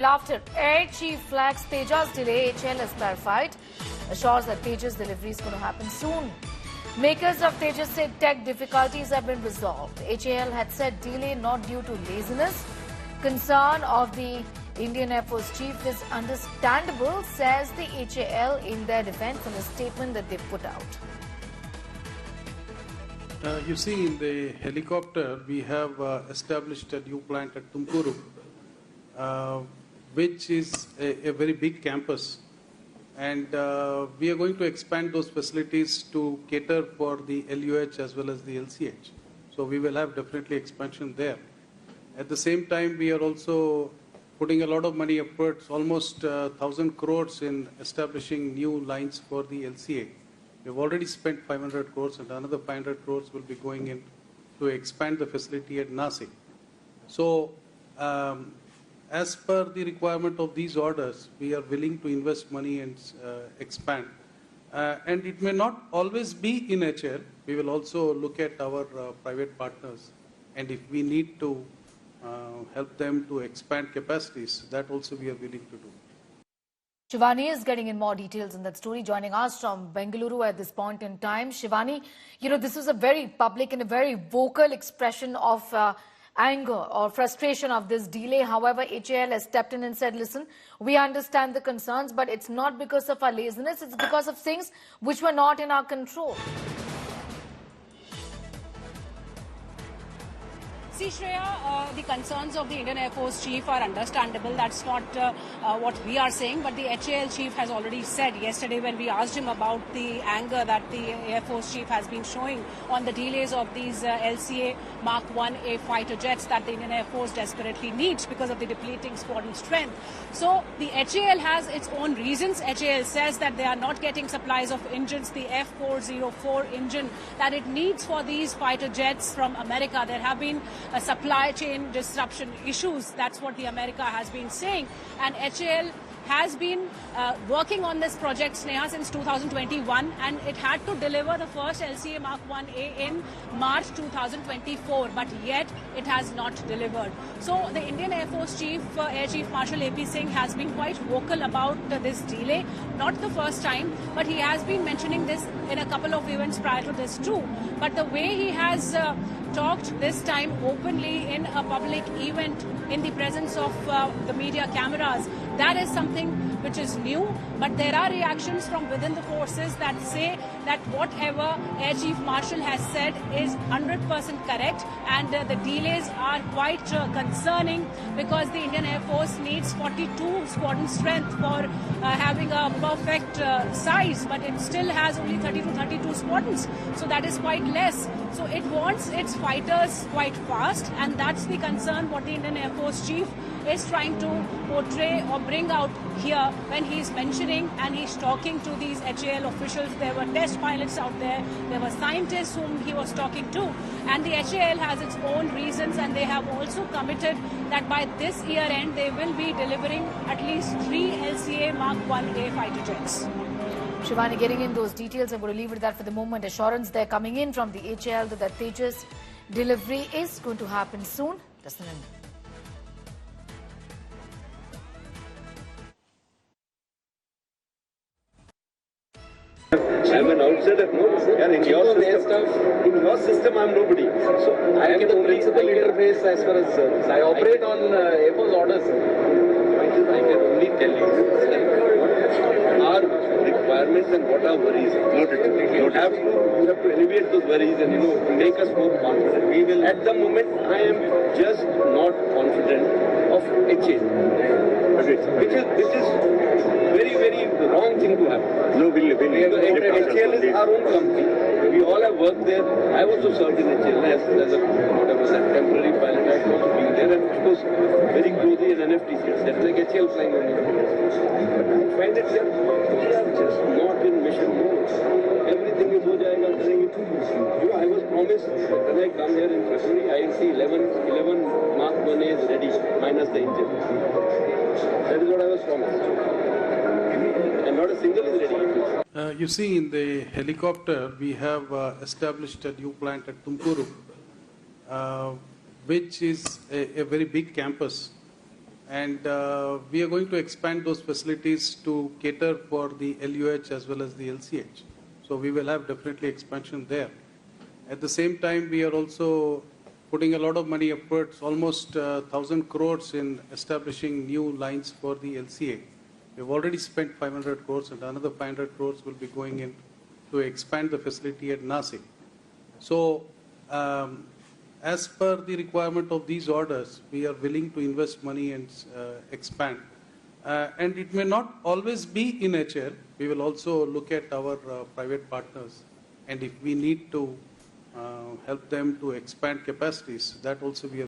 After Air Chief flags Tejas delay, HAL has clarified, assures that Tejas delivery is going to happen soon. Makers of Tejas said tech difficulties have been resolved. HAL had said delay not due to laziness. Concern of the Indian Air Force chief is understandable, says the HAL in their defense in a statement that they put out. You see, in the helicopter, we have established a new plant at Tumkuru, which is a very big campus. And we are going to expand those facilities to cater for the LUH as well as the LCH. So we will have definitely expansion there. At the same time, we are also putting a lot of money efforts, almost 1,000 crores in establishing new lines for the LCA. We've already spent 500 crores and another 500 crores will be going in to expand the facility at Nasik. So, as per the requirement of these orders, we are willing to invest money and expand. And it may not always be in HAL. We will also look at our private partners. And if we need to help them to expand capacities, that also we are willing to do. Shivani is getting in more details in that story, joining us from Bengaluru at this point in time. Shivani, this was a very public and a very vocal expression of anger or frustration of this delay. However, HAL has stepped in and said, listen, we understand the concerns, but it's not because of our laziness, it's because of things which were not in our control. See, Shreya, the concerns of the Indian Air Force chief are understandable. That's not what we are saying. But the HAL chief has already said yesterday when we asked him about the anger that the Air Force chief has been showing on the delays of these LCA Mark 1A fighter jets that the Indian Air Force desperately needs because of the depleting squadron strength. So the HAL has its own reasons. HAL says that they are not getting supplies of engines, the F404 engine that it needs for these fighter jets from America. There have been supply chain disruption issues. That's what the America has been saying. And HAL has been working on this project, Sneha, since 2021, and it had to deliver the first LCA Mark 1A in March 2024, but yet it has not delivered. So the Indian Air Force Chief, Air Chief Marshal AP Singh, has been quite vocal about this delay. Not the first time, but he has been mentioning this in a couple of events prior to this too. But the way he has talked this time openly in a public event in the presence of the media cameras, that is something which is new. But there are reactions from within the forces that say that whatever Air Chief Marshal has said is 100% correct, and the delays are quite concerning because the Indian Air Force needs 42 squadron strength for having a perfect size, but it still has only 30 to 32 squadrons, so that is quite less. So it wants its fighters quite fast, and that's the concern what the Indian Air Force Chief is trying to portray or bring out here when he's mentioning and he's talking to these HAL officials. There were test pilots out there, there were scientists whom he was talking to, and the HAL has its own reasons, and they have also committed that by this year end they will be delivering at least 3 LCA Mark 1A fighter jets. Shivani, getting in those details, I'm going to leave it at that for the moment. Assurance they're coming in from the HAL that Tejas delivery is going to happen soon. Just a minute. I'm an outsider, no? And in your system, I'm nobody. So I am the principal interface as far as service. I operate on Air Force orders. I can only tell you our requirements and what our worries are. You have to alleviate those worries and make us more confident. We will. At the moment, I am just not confident of HAL, which is very, very wrong thing to happen. No, HAL is our own company. We all have worked there. I also served in HAL as a temporary pilot. I have also been there, and of course, very closely in NFTC. That's like HAL flying only. But I find it that we are just not in mission mode. Everything is ho jayega, karenge. I was promised that when I come here in February, I will see 11 Mark 1A is ready, minus the engine. That is what I was promised. And not a single is ready. You see, in the helicopter, we have established a new plant at Tumkuru, which is a very big campus. And we are going to expand those facilities to cater for the LUH as well as the LCH. So we will have definitely expansion there. At the same time, we are also putting a lot of money efforts, almost 1,000 crores in establishing new lines for the LCA. We've already spent 500 crores and another 500 crores will be going in to expand the facility at Nasik. So as per the requirement of these orders, we are willing to invest money and expand. And it may not always be in HAL. We will also look at our private partners. And if we need to help them to expand capacities, that also we are